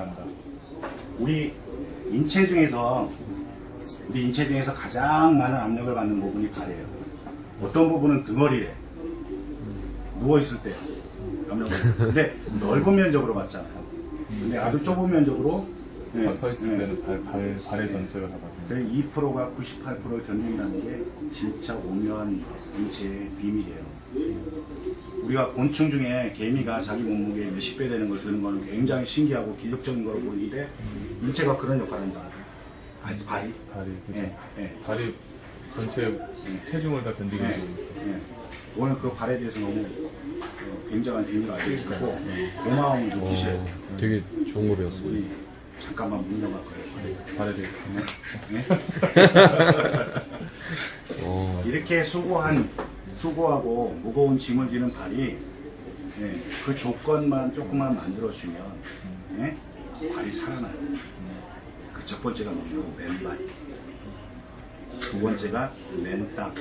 한다. 우리 인체 중에서 가장 많은 압력을 받는 부분이 발이에요. 어떤 부분은 등허리래. 누워있을 때 압력을. 근데 넓은 면적으로 받잖아요. 근데 아주 좁은 면적으로 서 있을 때는 발의 전체가 다 받는. 2%가 98%를 견딘다는 게 진짜 오묘한 인체의 비밀이에요. 우리가 곤충 중에 개미가 자기 몸무게 몇십 배 되는 걸 드는 거는 굉장히 신기하고 기적적인 거로 보이는데 인체가 그런 역할을 한다. 아니, 발이. 발이 전체 체중을 다 견디게 되고. 오늘 그 발에 대해서 너무 굉장한 비밀을 알려주고 고마움을 느끼셔야 돼요. 되게 좋은 거 배웠습니다. 우리 잠깐만 물러갈 거예요. 발에 대해서. 이렇게 수고하고 무거운 짐을 지는 발이 그 조건만 조금만 만들어주면 발이 살아나요. 그 첫 번째가 뭐냐고 맨발, 두 번째가 맨땅.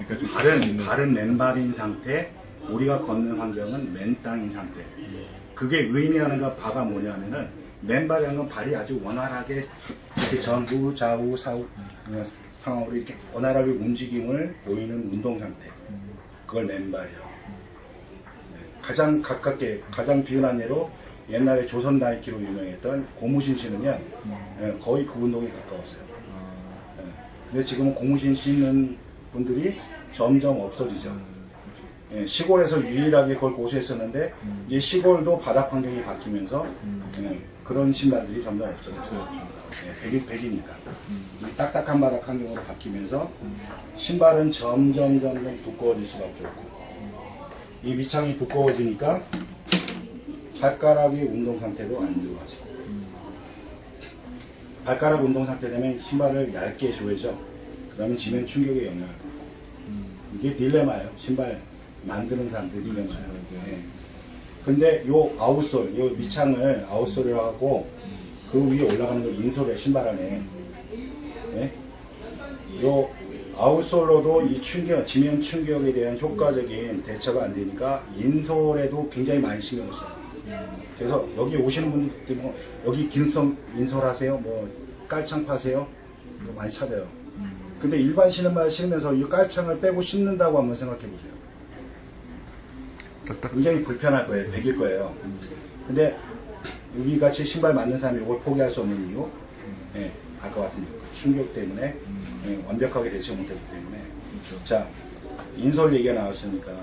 그러니까 발은 맨발인 상태, 우리가 걷는 환경은 맨땅인 상태. 그게 의미하는 바가 뭐냐면은 맨발이라는 건 발이 아주 원활하게 이렇게 전후, 좌우, 상하로 이렇게 원활하게 움직임을 보이는 운동 상태. 그걸 맨발이에요. 가장 가깝게, 가장 비운한 예로 옛날에 조선 다이키로 유명했던 고무신 신으면 거의 그 운동에 가까웠어요. 근데 지금은 고무신 신는 분들이 점점 없어지죠. 시골에서 유일하게 그걸 고수했었는데 이제 시골도 바닥 환경이 바뀌면서 그런 신발들이 점점 없어졌죠. 백이니까 이 딱딱한 바닥 환경으로 바뀌면서 신발은 점점 두꺼워질 수밖에 없고 이 밑창이 두꺼워지니까 발가락의 운동 상태도 안 좋아지고 발가락 운동 상태 되면 신발을 얇게 조여져. 그러면 지면 충격에 영향을 받고 이게 딜레마예요. 신발 만드는 사람들 딜레마예요. 근데 요 아웃솔, 요 밑창을 아웃솔이라고 하고 그 위에 올라가는 걸 인솔이에요. 신발 안에. 요 아웃솔로도 이 충격, 지면 충격에 대한 효과적인 대처가 안 되니까 인솔에도 굉장히 많이 신경을 써요. 그래서 여기 오시는 분들 뭐 여기 긴성 인솔 하세요? 뭐 깔창 파세요? 많이 찾아요. 근데 일반 신발 신으면서 이 깔창을 빼고 신는다고 한번 생각해 보세요. 굉장히 불편할 거예요. 백일 거예요. 근데 여기 같이 신발 맞는 사람이 이걸 포기할 수 없는 이유, 아까 같은 충격 때문에 완벽하게 대처 못했기 때문에. 자, 인솔 얘기가 나왔으니까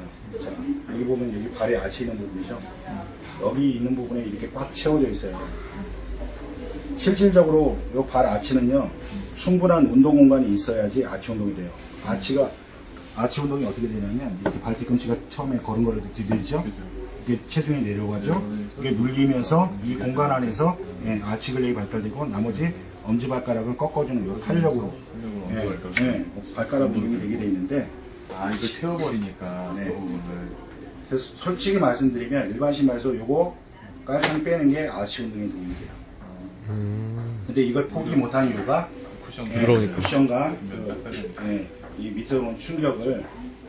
자, 여기 보면 여기 발에 아치 있는 부분이죠. 여기 있는 부분에 이렇게 꽉 채워져 있어요. 실질적으로 이 발 아치는요 충분한 운동 공간이 있어야지 아치 운동이 돼요. 아치 운동이 어떻게 되냐면 이렇게 발 뒤꿈치가 처음에 걸은 거를 들이죠. 이게 체중이 내려가죠. 이게 눌리면서 이 공간 안에서 아치 근력이 발달되고 나머지 엄지발가락을 꺾어주는 요 탄력으로 발가락 운동이 되게 돼 있는데 이거 채워버리니까 그 부분을. 그래서 솔직히 말씀드리면 일반 신발에서 요거 깔창 빼는 게 아치 운동에 도움이 돼요. 근데 이걸 포기 못한 이유가 쿠션과 이 밑으로 오는 충격을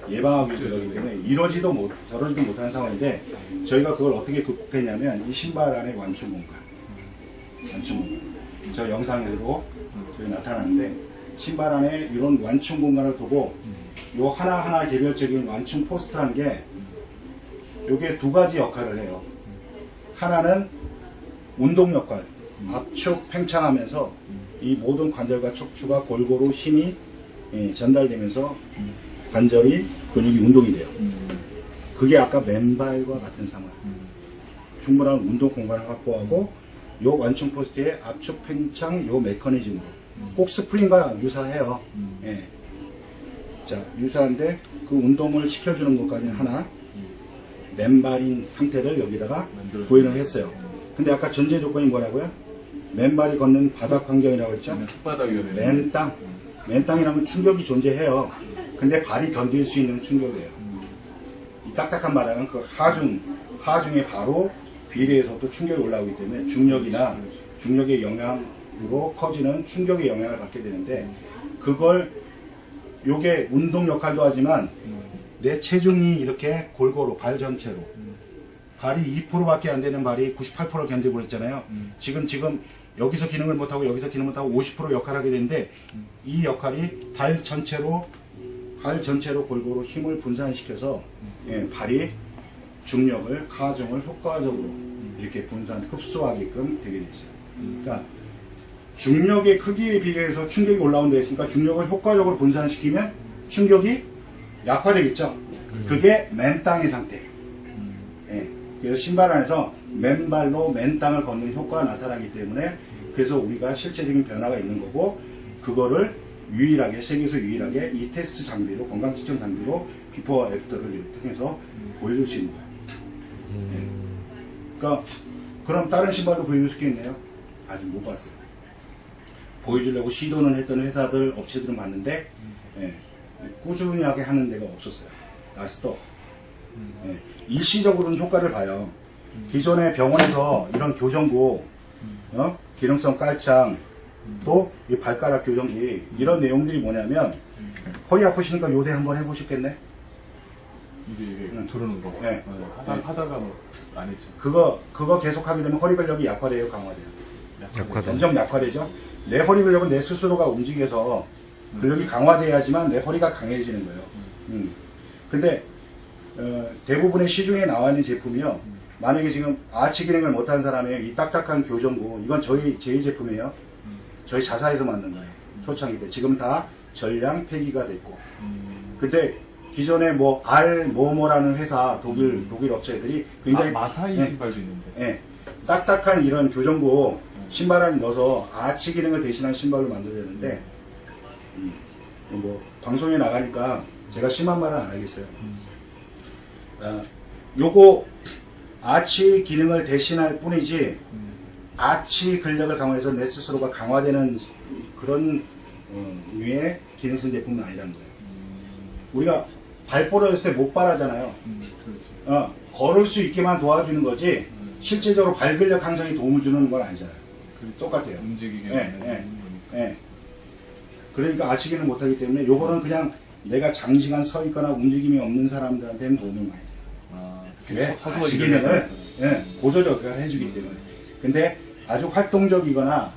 예방하기 위해서 그러기 때문에 이러지도 저러지도 못하는 상황인데 저희가 그걸 어떻게 극복했냐면 이 신발 안에 완충 공간. 저 영상에도 저희 나타나는데 신발 안에 이런 완충 공간을 두고 요 하나하나 개별적인 완충 포스트라는 게 요게 두 가지 역할을 해요. 하나는 운동 역할, 압축, 팽창하면서 이 모든 관절과 척추가 골고루 힘이 전달되면서 관절이 근육이 운동이 돼요. 그게 아까 맨발과 같은 상황. 충분한 운동 공간을 확보하고 요 완충 포스트의 압축, 팽창 요 메커니즘으로 꼭 스프링과 유사해요. 자, 유사한데 그 운동을 시켜주는 것까지는 하나 맨발인 상태를 여기다가 구현을 했어요. 근데 아까 전제 조건이 뭐라고요? 맨발이 걷는 바닥 환경이라고 했죠? 맨땅이라는 건 충격이 존재해요. 근데 발이 견딜 수 있는 충격이에요. 이 딱딱한 바닥은 그 하중에 바로 비례해서 또 충격이 올라오기 때문에 중력의 영향으로 커지는 충격의 영향을 받게 되는데 그걸 요게 운동 역할도 하지만 내 체중이 이렇게 골고루 발 전체로 발이 2%밖에 안 되는 발이 98%를 견뎌버렸잖아요. 지금 여기서 기능을 못하고 여기서 기능을 못하고 50% 역할을 하게 되는데 이 역할이 발 전체로 골고루 힘을 분산시켜서 예, 발이 중력을, 가중을 효과적으로 이렇게 흡수하게끔 되게 돼 있어요. 그러니까 중력의 크기에 비례해서 충격이 올라온다 했으니까 중력을 효과적으로 분산시키면 충격이 약화되겠죠. 그게 맨 땅의 상태. 예, 그래서 신발 안에서 맨발로 맨 땅을 걷는 효과가 나타나기 때문에 그래서 우리가 실제적인 변화가 있는 거고 그거를 유일하게 세계에서 유일하게 이 테스트 장비로 건강 측정 장비로 비포와 애프터를 통해서 보여줄 수 있는 거예요. 예. 그러니까 그럼 다른 신발도 보여줄 수 있겠네요. 아직 못 봤어요. 보여주려고 시도는 했던 회사들 업체들은 봤는데 예, 꾸준히 하게 하는 데가 없었어요. 스톱. 예, 일시적으로는 효과를 봐요. 기존의 병원에서 이런 교정구, 기능성 깔창, 또 이 발가락 교정기 이런 내용들이 뭐냐면 허리 아프시니까 요새 한번 해보시겠네? 이게 들어오는 거. 네. 하다가 뭐 안 했죠. 그거 계속하게 되면 허리 근력이 약화돼요, 강화돼요? 약화돼. 점점 약화되죠? 내 허리 근력은 내 스스로가 움직여서 근력이 강화돼야지만 내 허리가 강해지는 거예요. 근데 대부분의 시중에 나와 있는 제품이요. 만약에 지금 아치 기능을 못하는 사람의 이 딱딱한 교정구, 이건 제 제품이에요. 저희 자사에서 만든 거예요. 초창기 때. 지금 다 전량 폐기가 됐고. 근데 기존에 뭐 뭐뭐라는 회사 독일 업체들이 굉장히 마사이 네, 신발도 있는데. 예, 딱딱한 이런 교정구 신발 안에 넣어서 아치 기능을 대신한 신발을 만들었는데 뭐 방송에 나가니까 제가 심한 말은 안 하겠어요. 요거 아치 기능을 대신할 뿐이지 아치 근력을 강화해서 내 스스로가 강화되는 그런 류의 기능성 제품은 아니라는 거예요. 우리가 발 부러졌을 때 못 발하잖아요. 그렇죠. 걸을 수 있게만 도와주는 거지 실제적으로 발 근력 향상에 도움을 주는 건 아니잖아요. 똑같아요. 움직이게 예. 그러니까 아치 기능을 못하기 때문에 요거는 그냥 내가 장시간 서 있거나 움직임이 없는 사람들한테는 도움이 많이 돼요. 왜? 아치 기능을 보조적 역할을 해주기 때문에. 근데 아주 활동적이거나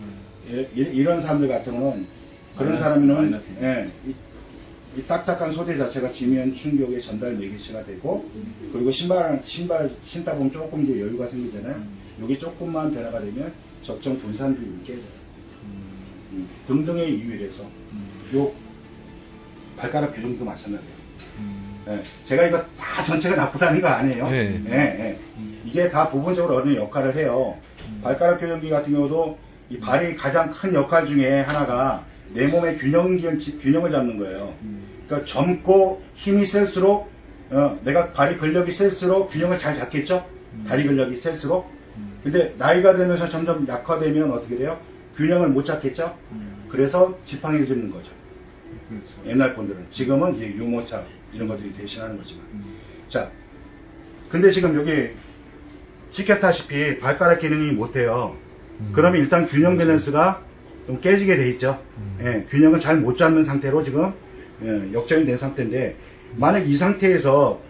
이런 사람들 같은 경우는 그런 사람은 이 딱딱한 소재 자체가 지면 충격의 전달 매개체가 되고 그리고 신발 신다 보면 조금 이제 여유가 생기잖아요. 여기 조금만 변화가 되면 적정 분산 비율이 깨져요. 등등의 이유에서 요 발가락 교정도 마찬가지예요. 제가 이거 다 전체가 나쁘다는 거 아니에요. 이게 다 부분적으로 어느 역할을 해요. 발가락 교정기 같은 경우도 이 발이 가장 큰 역할 중에 하나가 내 몸의 균형을 잡는 거예요. 그러니까 젊고 힘이 셀수록 내가 발이 근력이 셀수록 균형을 잘 잡겠죠? 다리 근력이 셀수록. 근데 나이가 들면서 점점 약화되면 어떻게 돼요? 균형을 못 잡겠죠? 그래서 지팡이를 짚는 거죠. 그렇죠. 옛날 분들은. 지금은 이제 유모차 이런 것들이 대신하는 거지만. 자, 근데 지금 여기 찍혔다시피 발가락 기능이 못해요. 그러면 일단 균형 밸런스가 좀 깨지게 돼 있죠. 균형을 잘 못 잡는 상태로 지금 역전이 된 상태인데 만약 이 상태에서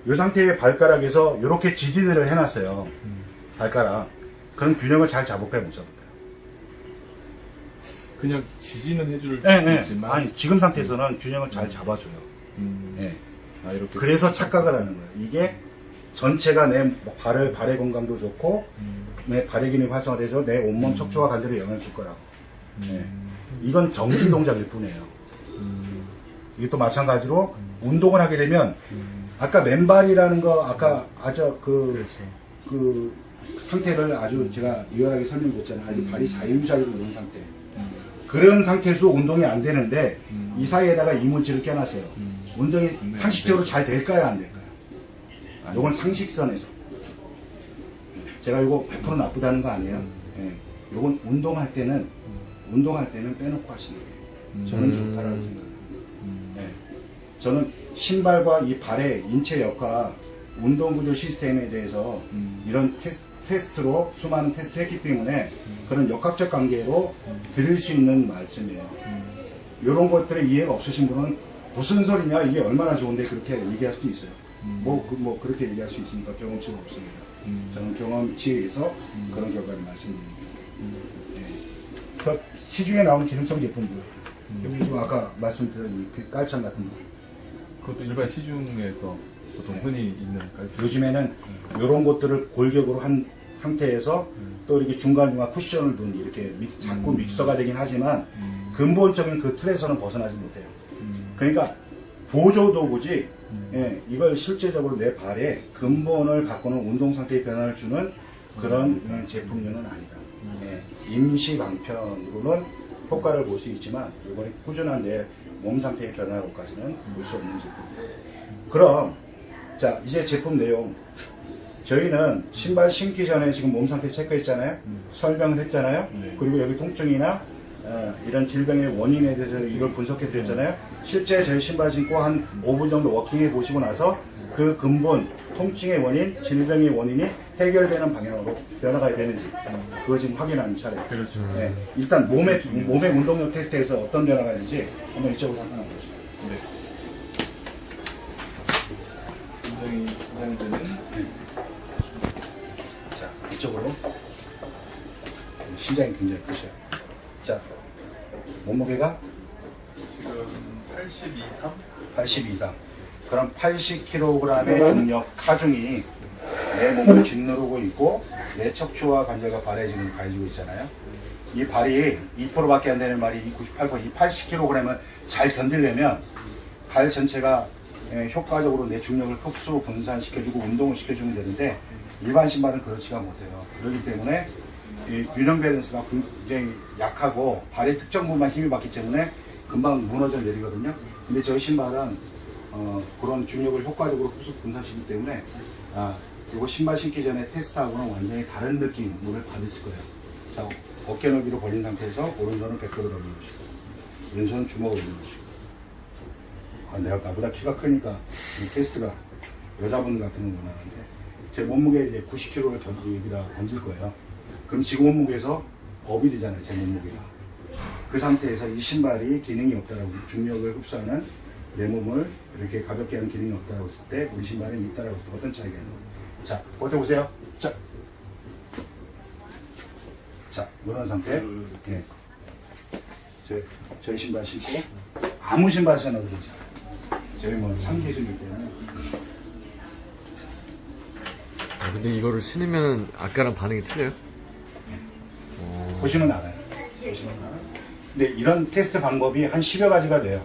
이 상태의 발가락에서 이렇게 지진을 해놨어요. 발가락. 그럼 균형을 잘 잡을까요, 못 잡을까요? 그냥 지지는 해줄 수 있지만 아니 지금 상태에서는 균형을 잘 잡아줘요. 이렇게 그래서 착각을 하는 거예요. 이게 전체가 내 발의 건강도 좋고 내 발의 기능이 활성화돼서 내 온몸 척추와 관절에 영향을 줄 거라고. 이건 정지 동작일 뿐이에요. 이것도 마찬가지로 운동을 하게 되면 아까 맨발이라는 거 아까 아주 그 상태를 아주 제가 리얼하게 설명드렸잖아요. 아주 발이 자유자유로 놓은 상태. 그런 상태에서 운동이 안 되는데 이 사이에다가 이물질을 껴놨어요. 운동이 상식적으로 잘 될까요, 안 될까요? 요건 상식선에서. 제가 이거 100% 나쁘다는 거 아니에요. 요건 운동할 때는 빼놓고 하시는 거예요. 저는 좋다라고 생각합니다. 저는 신발과 이 발의 인체 역할, 운동구조 시스템에 대해서 이런 테스트로 수많은 테스트를 했기 때문에 그런 역학적 관계로 드릴 수 있는 말씀이에요. 이런 것들에 이해가 없으신 분은 무슨 소리냐, 이게 얼마나 좋은데 그렇게 얘기할 수도 있어요. 그렇게 얘기할 수 있으니까 경험치가 없습니다. 저는 경험치에 의해서 그런 결과를 말씀드립니다. 네. 그 시중에 나오는 기능성 제품들, 여기 좀 아까 말씀드린 그 깔창 같은 거. 그것도 일반 시중에서 보통 흔히 있는 깔창. 요즘에는 이런 것들을 골격으로 한 상태에서 또 이렇게 중간중간 쿠션을 둔 이렇게 자꾸 믹서가 되긴 하지만 근본적인 그 틀에서는 벗어나지 못해요. 그러니까 보조도구지 예, 이걸 실제적으로 내 발에 근본을 바꾸는 운동 상태의 변화를 주는 그런 제품류는 아니다. 예, 임시 방편으로는 효과를 볼 수 있지만 이번에 꾸준한 내 몸 상태의 변화로까지는 볼 수 없는 제품입니다. 그럼 자 이제 제품 내용 저희는 신발 신기 전에 지금 몸 상태 체크했잖아요. 설명을 했잖아요. 네. 그리고 여기 통증이나 이런 질병의 원인에 대해서 이걸 분석해 드렸잖아요. 실제 저희 신발 신고 한 5분 정도 워킹해 보시고 나서 그 근본 통증의 원인, 질병의 원인이 해결되는 방향으로 변화가 되는지 그거 지금 확인하는 차례예요. 그렇죠. 네. 일단 몸의 운동력 테스트에서 어떤 변화가 있는지 한번 이쪽으로 잠깐 보시죠. 네. 굉장히 긴장되는. 자, 이쪽으로. 신장이 굉장히 크셔요. 자, 몸무게가 지금 82, 3? 80 이상. 그럼 80kg의 중력, 하중이 내 몸을 짓누르고 있고, 내 척추와 관절과 발에 지금 가해지고 있잖아요. 이 발이 2%밖에 안 되는 발이 98%, 이 80kg을 잘 견디려면 발 전체가 효과적으로 내 중력을 흡수, 분산시켜주고 운동을 시켜주면 되는데, 일반 신발은 그렇지가 못해요. 그렇기 때문에 이 균형 밸런스가 굉장히 약하고 발의 특정 부분만 힘이 받기 때문에 금방 무너져 내리거든요. 근데 저희 신발은 그런 중력을 효과적으로 흡수 분산시키기 때문에 이거 신발 신기 전에 테스트하고는 완전히 다른 느낌을 받으실 거예요. 자, 어깨 너비로 벌린 상태에서 오른손은 배꼽으로 올려주시고 왼손은 주먹으로 올려주시고 내가 나보다 키가 크니까 이 테스트가 여자분 같은 건 원하는데 제 몸무게 이제 90kg를 여기다 던질 거예요. 그럼 지금 몸무게에서 업이 되잖아요, 제 몸무게가. 그 상태에서 이 신발이 기능이 없다라고, 중력을 흡수하는 내 몸을 이렇게 가볍게 하는 기능이 없다라고 했을 때, 우리 신발은 있다라고 했을 때 어떤 차이가 있는 거예요? 자, 버텨보세요. 자, 이런 상태. 예. 저희 신발 신고, 아무 신발 신어도 괜찮아요. 저희 뭐 참기술이기 때문에. 근데 이거를 신으면 아까랑 반응이 틀려요? 보시면 알아요. 근데 이런 테스트 방법이 한 10여 가지가 돼요.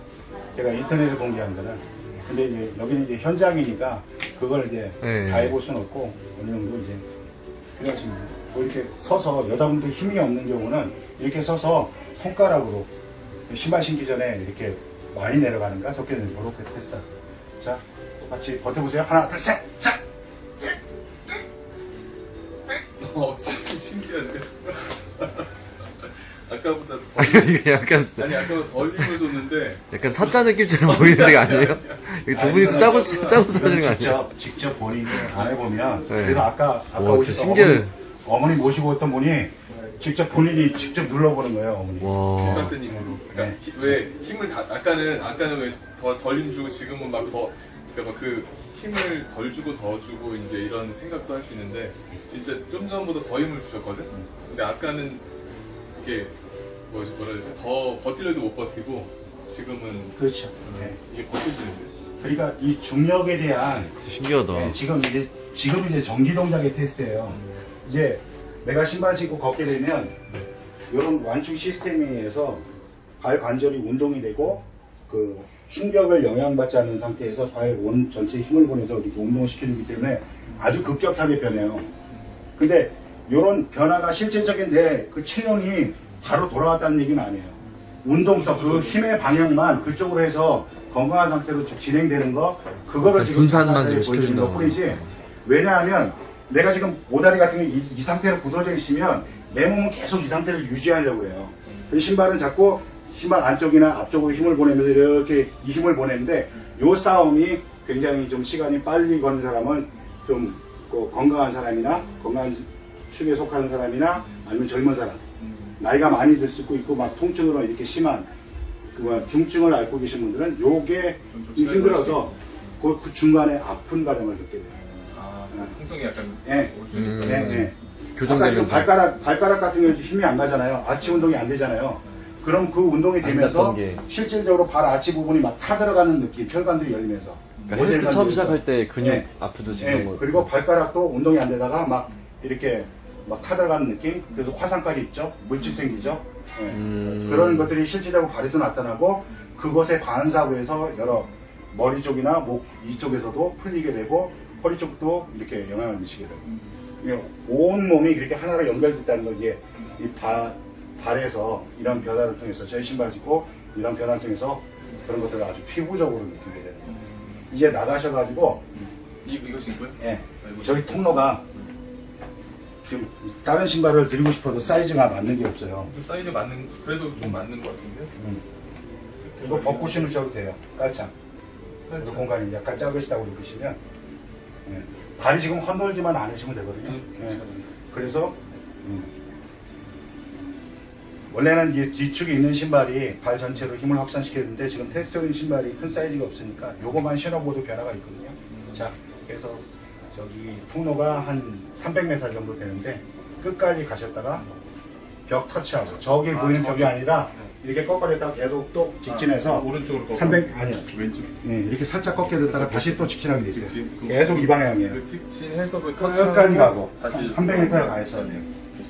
제가 인터넷에 공개한 거는. 근데 이제 여기는 이제 현장이니까 그걸 이제 네. 다 해볼 수는 없고 어느 정도 이제 필요하시면 뭐 이렇게 서서 여자분들 힘이 없는 경우는 이렇게 서서 손가락으로 신발 신기 전에 이렇게 많이 내려가는가 섞여있는 이렇게 테스트. 자, 같이 버텨보세요. 하나, 둘, 셋! 자! 진짜 신기한데. 아까보다 더. 이거 약간 아니, 아까보다 덜 힘을 줬는데. 사짜 느낌처럼 보이는 거 아니에요? 이거 두 분이서 짜고 사는 거 아니에요? 직접 본인이 안 해보면. 네. 그래서 아까 와, 오셨던 진짜 신기해. 어머니 모시고 왔던 분이 직접 본인이 직접 눌러보는 거예요, 어머니. 와. 똑같은 힘으로. 그러니까 왜 힘을 아까는 왜 덜 힘 주고 지금은 막 더, 그러니까 막 그 힘을 덜 주고 더 주고 이제 이런 생각도 할 수 있는데 진짜 좀 전보다 더 힘을 주셨거든? 근데 아까는 이게 뭐라 해야 되지? 더 버틸려도 못 버티고 지금은 그렇죠. 네. 이게 버텨지는데. 그러니까 이 중력에 대한 진짜 신기하다. 네, 지금 이제 전기 동작의 테스트예요. 이제 내가 신발 신고 걷게 되면 이런 완충 시스템에 의해서 발 관절이 운동이 되고 그 충격을 영향받지 않는 상태에서 발 온 전체에 힘을 보내서 이렇게 운동을 시켜주기 때문에 아주 급격하게 변해요. 근데 이런 변화가 실질적인 내 그 체형이 바로 돌아왔다는 얘기는 아니에요. 운동성, 그 힘의 방향만 그쪽으로 해서 건강한 상태로 진행되는 거, 그거를 지금 분산만 좀 보여주는 시켜준다. 것 뿐이지. 왜냐하면 내가 지금 모다리 같은 게 이 상태로 굳어져 있으면 내 몸은 계속 이 상태를 유지하려고 해요. 그 신발은 자꾸 신발 안쪽이나 앞쪽으로 힘을 보내면서 이렇게 이 힘을 보내는데 이 싸움이 굉장히 좀 시간이 빨리 거는 사람은 좀 건강한 사람이나 건강한 축에 속하는 사람이나 아니면 젊은 사람, 나이가 많이 들고 있고 막 통증으로 이렇게 심한 중증을 앓고 계신 분들은 요게 힘들어서 그 중간에 아픈 과정을 겪게 돼요. 엉덩이 약간 예. 올 수 있는. 예. 교정되면서. 아까 지금 발가락 같은 경우 힘이 안 가잖아요. 아치 운동이 안 되잖아요. 그럼 그 운동이 되면서 갔던 게. 실질적으로 발 아치 부분이 막 타들어가는 느낌, 혈관들이 열리면서. 그러니까 헬스 처음 모델관들이 시작할 때 근육 예. 아프듯이 예, 그런 거. 그리고 발가락도 운동이 안 되다가 막 이렇게 막 타들어가는 느낌, 그래서 화상까지 있죠. 물집 생기죠. 예. 그런 것들이 실질적으로 발에도 나타나고 그것에 반사구에서 여러 머리 쪽이나 목 이쪽에서도 풀리게 되고 허리 쪽도 이렇게 영향을 미치게 되고 이게 온 몸이 그렇게 하나로 연결됐다는 거 이게 이 발에서 이런 변화를 통해서 저희 신발 신고 이런 변화를 통해서 그런 것들을 아주 피부적으로 느끼게 되는 거예요. 이제 나가셔가지고 이거 신고요? 예, 저희 통로가 지금 다른 신발을 드리고 싶어도 사이즈가 맞는 게 없어요. 그 사이즈 맞는 그래도 좀 맞는 것 같은데. 이거 벗고 신으셔도 돼요. 깔창. 그 살짝. 공간이 약간 작으시다고 느끼시면 예. 발이 지금 헌돌지만 않으시면 되거든요. 예. 그래서 원래는 이제 뒤축에 있는 신발이 발 전체로 힘을 확산시켰는데 지금 테스트용 신발이 큰 사이즈가 없으니까 요거만 신어보도 변화가 있거든요. 자, 그래서 저기 통로가 한 300m 정도 되는데 끝까지 가셨다가 벽 터치하고 저기 보이는 벽이 아니라 이렇게 꺾어냈다가 계속 또 직진해서 오른쪽으로 꺾어. 300 아니요. 왼쪽. 예, 이렇게 살짝 꺾여졌다가 다시 또 직진하게 돼 있어요. 직진. 계속 이 방향이에요. 그 직진해서 그 끝까지 가고 다시 300m에 가 있어야 돼요.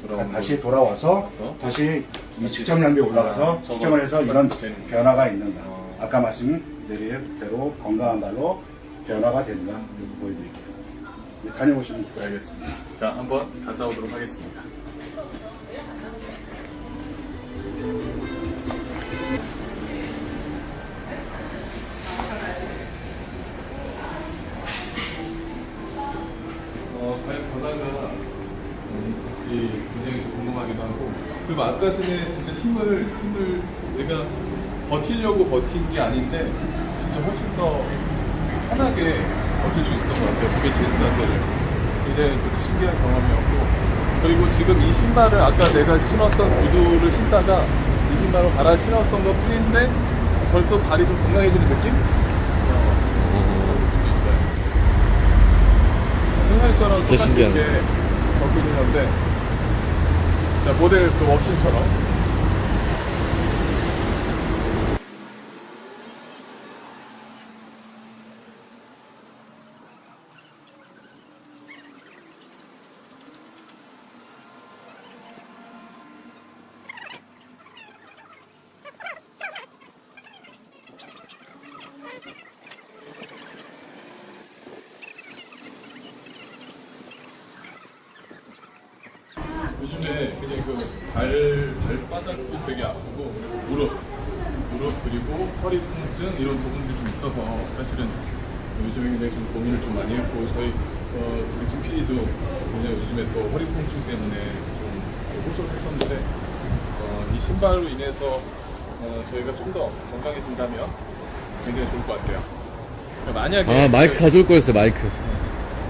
돌아오는 다시 돌아와서 다시 이 측정 장비에 올라가서 측정을 해서 이런 변화가 있는가. 아까 말씀드린 대로 건강한 발로 변화가 된다. 이렇게 보여드릴게요. 네, 다녀오시면 돼요. 알겠습니다. 자, 한번 갔다 오도록 하겠습니다. 과연 변화가 있을지 굉장히 좀 궁금하기도 하고, 그리고 아까 전에 진짜 힘을 내가 버티려고 버틴 게 아닌데 진짜 훨씬 더 편하게 버틸 수 있었던 것 같아요. 그게 제일 자세를. 굉장히 좀 신기한 경험이었고, 그리고 지금 이 신발을 아까 내가 신었던 구두를 신다가 이 신발을 갈아 신었던 것 뿐인데 벌써 발이 좀 건강해지는 느낌? 느낌도 있어요. 옛날처럼 진짜 똑같이 신기하네. 이렇게 걷고 있는 건데, 자, 모델 그 워킹처럼. 요즘에 그냥 발바닥도 되게 아프고, 무릎 그리고 허리 통증 이런 부분들이 좀 있어서 사실은 요즘에 굉장히 좀 고민을 좀 많이 했고, 저희 우리 김 PD도 굉장히 요즘에 또 허리 통증 때문에 좀 호소를 했었는데, 이 신발로 인해서 저희가 좀 더 건강해진다면 굉장히 좋을 것 같아요. 그러니까 만약에 아, 마이크 가져올 거였어요, 마이크.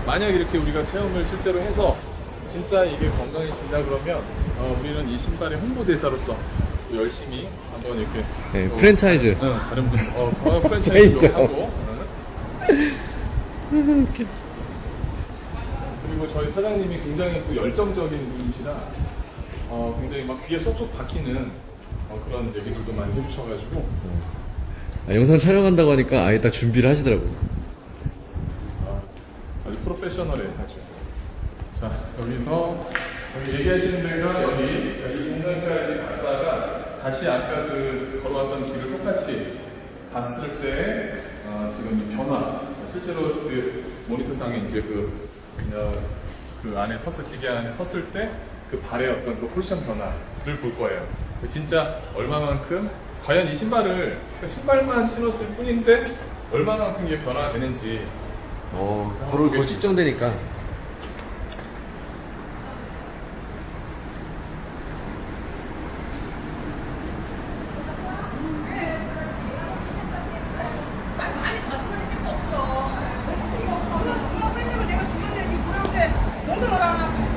만약 이렇게 우리가 체험을 실제로 해서 진짜 이게 건강해진다 그러면 우리는 이 신발의 홍보대사로서 또 열심히 한번 이렇게 네, 프랜차이즈. 다른 분 프랜차이즈도 진짜. 하고 그리고 저희 사장님이 굉장히 또 열정적인 분이시라 굉장히 막 귀에 쏙쏙 박히는 그런 얘기들도 많이 해주셔가지고 아, 영상 촬영한다고 하니까 아예 딱 준비를 하시더라고요. 아주 프로페셔널해 아주. 자, 여기서 여기 얘기하시는 데가 여기 공간까지 갔다가 다시 아까 그 걸어왔던 길을 똑같이 갔을 때 지금 이 변화, 실제로 그 모니터상에 이제 그 안에 기계 안에 섰을 때 그 발의 어떤 그 포지션 변화를 볼 거예요. 진짜 얼마만큼 과연 이 신발을 신발만 신었을 뿐인데 얼마만큼 이게 변화가 되는지. 그걸 곧 측정되니까.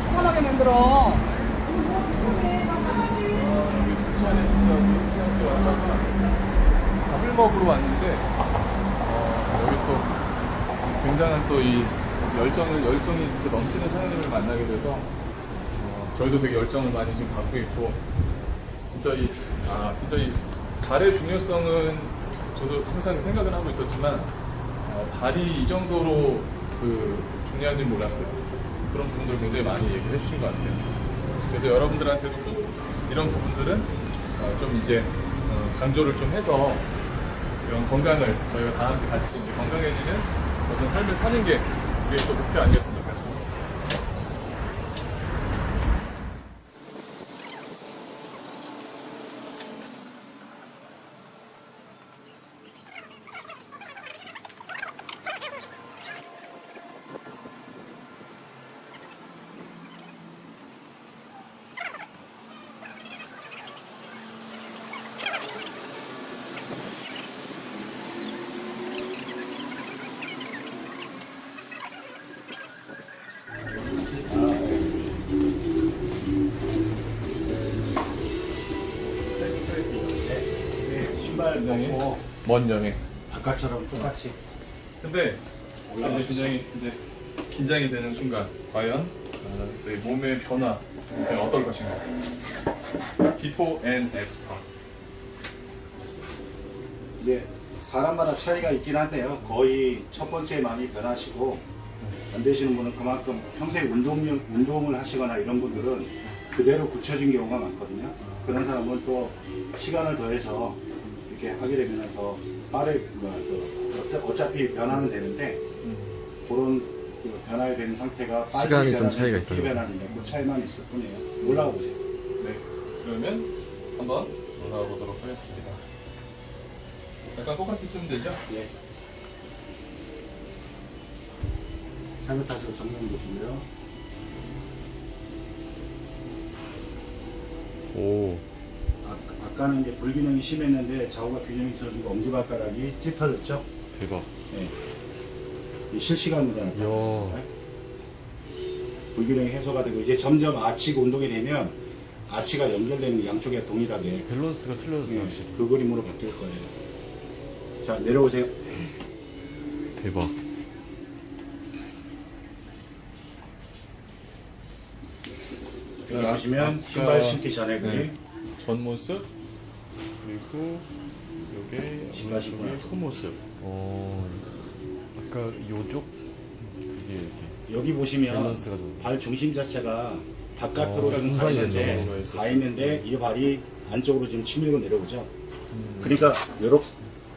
이상하게 만들어. 부산에 진짜 시장도 왔다가 밥을 먹으러 왔는데 여기 또 굉장한 또 이 열정이 진짜 넘치는 사장님을 만나게 돼서 저희도 되게 열정을 많이 지금 갖고 있고 진짜 이 발의 중요성은 저도 항상 생각은 하고 있었지만 발이 이 정도로 중요한지 몰랐어요. 그런 부분들을 굉장히 많이 얘기해 주신 것 같아요. 그래서 여러분들한테도 꼭 이런 부분들은 좀 이제 강조를 좀 해서 이런 건강을 저희가 다 함께 같이 이제 건강해지는 어떤 삶을 사는 게 그게 또 목표 아니겠습니까? 신발 벗고 먼 여행. 아까처럼 똑같이 근데 올라가서. 이제 굉장히 이제 긴장이 되는 순간 과연 저희 몸의 변화 어떨 것인가? 비포 앤 애프터. 이게 사람마다 차이가 있긴 한데요. 거의 첫 번째 많이 변하시고 안 되시는 분은 그만큼 평소에 운동을 하시거나 이런 분들은 그대로 굳혀진 경우가 많거든요. 그런 사람은 또 시간을 더해서 이렇게 하게 되면 더 빠르게 어차피 변화는 되는데 그런 변화에 되는 상태가 빨리 시간이 좀 변하는 차이가 어떻게 있더라고요. 변하느냐 그 차이만 있을 뿐이에요. 올라가 보세요. 네. 그러면 한번 올라가 보도록 하겠습니다. 약간 똑같이 쓰면 되죠? 예. 잘못 탓으로 정면 보시고요. 오. 아까는 이제 불균형이 심했는데 좌우가 균형이 있어지고 엄지발가락이 찢어졌죠? 대박. 네. 이 실시간으로 나타납니다. 이야. 불균형이 해소가 되고 이제 점점 아치가 운동이 되면 아치가 연결되는 양쪽에 동일하게 밸런스가 틀려졌어요, 예, 확실히. 그 그림으로 바뀔 거예요. 자, 내려오세요. 대박. 여기 보시면 아까- 신발 신기 전에 그림. 네. 전 모습 그리고 요게 신발 신고 오른쪽에 나서. 소 모습. 아까 요쪽? 그게 이렇게. 여기 보시면 밸런스가 좀- 발 중심 자체가 바깥으로 어, 좀 가 분산이 있는데, 됐네. 가 있는데 이 발이 안쪽으로 지금 치밀고 내려오죠. 그러니까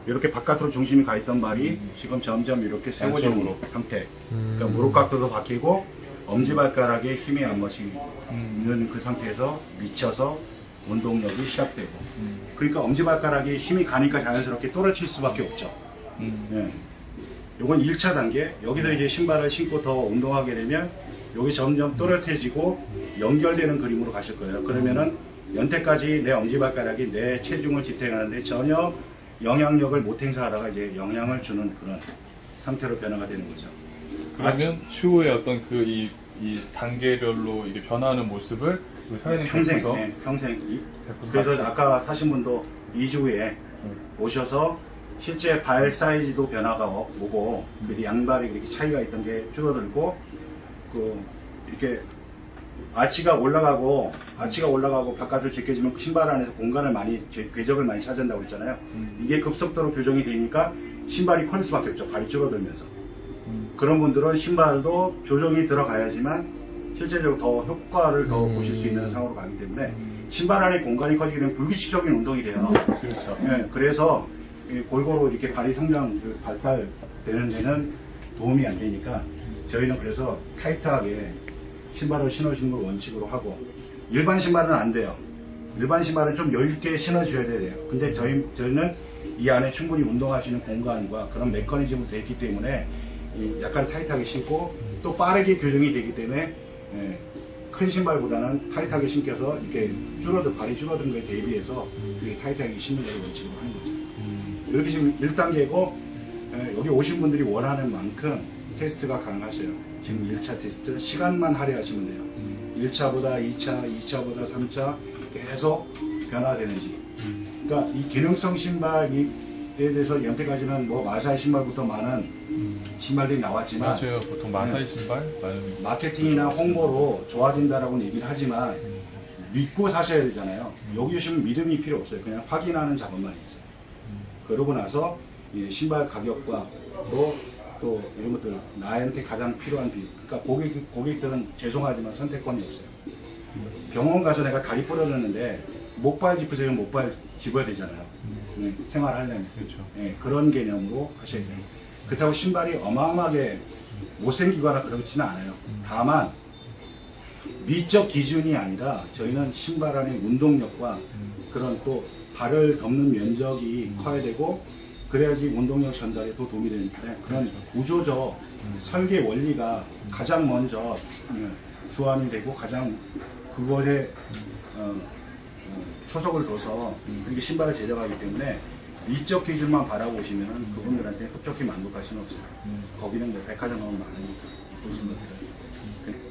이렇게 바깥으로 중심이 가 있던 발이 지금 점점 이렇게 세워지는 안쪽으로. 상태. 그러니까 무릎 각도도 바뀌고 엄지발가락에 힘이 안 있는 그 상태에서 미쳐서 운동력이 시작되고. 그러니까 엄지발가락에 힘이 가니까 자연스럽게 떨어질 수밖에 없죠. 예. 요건 1차 단계. 여기서 이제 신발을 신고 더 운동하게 되면 여기 점점 또렷해지고 연결되는 그림으로 가실 거예요. 그러면은 연태까지 내 엄지발가락이 내 체중을 지탱하는데 전혀 영향력을 못 행사하다가 이제 영향을 주는 그런 상태로 변화가 되는 거죠. 그러면 추후에 어떤 이 단계별로 이게 변화하는 모습을 우리 사장님 평생, 께서 네, 평생. 베푼 그래서 맛이- 아까 사신 분도 2주 후에 오셔서 실제 발 사이즈도 변화가 오고, 그 양발이 그렇게 차이가 있던 게 줄어들고, 이렇게 아치가 올라가고 바깥으로 제껴지면 그 신발 안에서 공간을 많이, 궤적을 많이 차지한다고 그랬잖아요. 이게 급속도로 교정이 되니까 신발이 커질 수밖에 없죠. 발이 줄어들면서. 그런 분들은 신발도 조정이 들어가야지만 실제적으로 더 효과를 더 보실 수 있는 상황으로 가기 때문에 신발 안에 공간이 커지게 되면 불규칙적인 운동이 돼요. 그렇죠. 예, 그래서 골고루 이렇게 발이 발달되는 데는 도움이 안 되니까 저희는 그래서 타이트하게 신발을 신어주는 걸 원칙으로 하고, 일반 신발은 안 돼요. 일반 신발은 좀 여유있게 신어줘야 돼요. 근데 저희는 이 안에 충분히 운동할 수 있는 공간과 그런 메커니즘으로 되어 있기 때문에 약간 타이트하게 신고 또 빠르게 교정이 되기 때문에 큰 신발보다는 타이트하게 신겨서 이렇게 발이 줄어든 거에 대비해서 이렇게 타이트하게 신는 걸 원칙으로 하는 거죠. 이렇게 지금 1단계고 여기 오신 분들이 원하는 만큼 테스트가 가능하셔요. 지금 1차 테스트 시간만 할애하시면 돼요. 1차보다 2차, 2차보다 3차 계속 변화되는지. 그러니까 이 기능성 신발, 이 대해서 여태까지는 뭐 마사이 신발부터 많은 신발들이 나왔지만 맞아요. 보통 마사이 신발 많은. 마케팅이나 홍보로 좋아진다라고 얘기를 하지만 믿고 사셔야 되잖아요. 여기 오시면 믿음이 필요 없어요. 그냥 확인하는 작업만 있어요. 그러고 나서 이 신발 가격과 또 이런 것들 나한테 가장 필요한 비율. 그러니까 고객들은 죄송하지만 선택권이 없어요. 병원 가서 내가 다리 부러졌는데 목발 짚으세요. 목발 집어야 되잖아요. 생활하려면. 그렇죠. 예, 그런 개념으로 하셔야 돼요. 그렇다고 신발이 어마어마하게 못생기거나 그렇지는 않아요. 다만 미적 기준이 아니라 저희는 신발 안의 운동력과 그런 또 발을 덮는 면적이 커야 되고 그래야지 운동력 전달에 더 도움이 되는데 그런 구조적 설계 원리가 가장 먼저 주안이 되고 가장 그거에 초석을 둬서 이렇게 신발을 제작하기 때문에 미적 기준만 바라보시면 그분들한테 흡족히 만족할 수는 없어요. 거기는 뭐 백화점 가면 많으니까 보신 것들.